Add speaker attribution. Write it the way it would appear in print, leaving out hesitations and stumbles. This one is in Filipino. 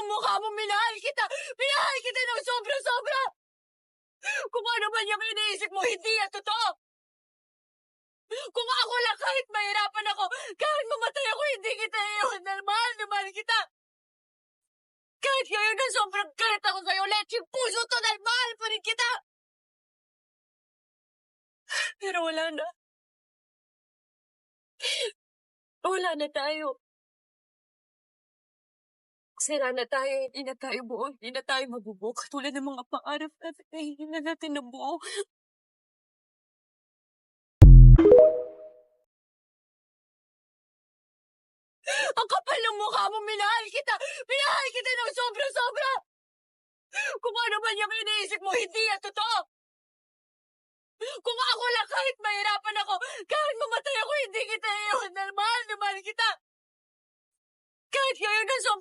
Speaker 1: ng mukha mo, minahal kita! Minahal kita ng sobra-sobra! Kung ano man yung iniisip mo, hindi yan totoo! Kung ako lang, kahit mahirapan ako, kahit mamatay ako, hindi kita iiwan na mahal na mahal kita! Kahit ngayon na sobrang galit ako sa'yo, let yung puso to dahil mahal pa rin kita! Pero wala na. Wala na tayo. Sira na tayo, hindi na tayo buo, hindi na tayo mabubuo. Katulad ng mga pangarap natin na hindi na natin nabuo. Ang kapal ng mukha mo, minahal kita! Minahal kita ng sobra-sobra! Kung ano man yung iniisip mo, hindi yan totoo! Kung ako lang, kahit mahirapan ako, kahit mamatay ako, hindi kita iiwan na mahal kita! Kahit ngayon na sobrang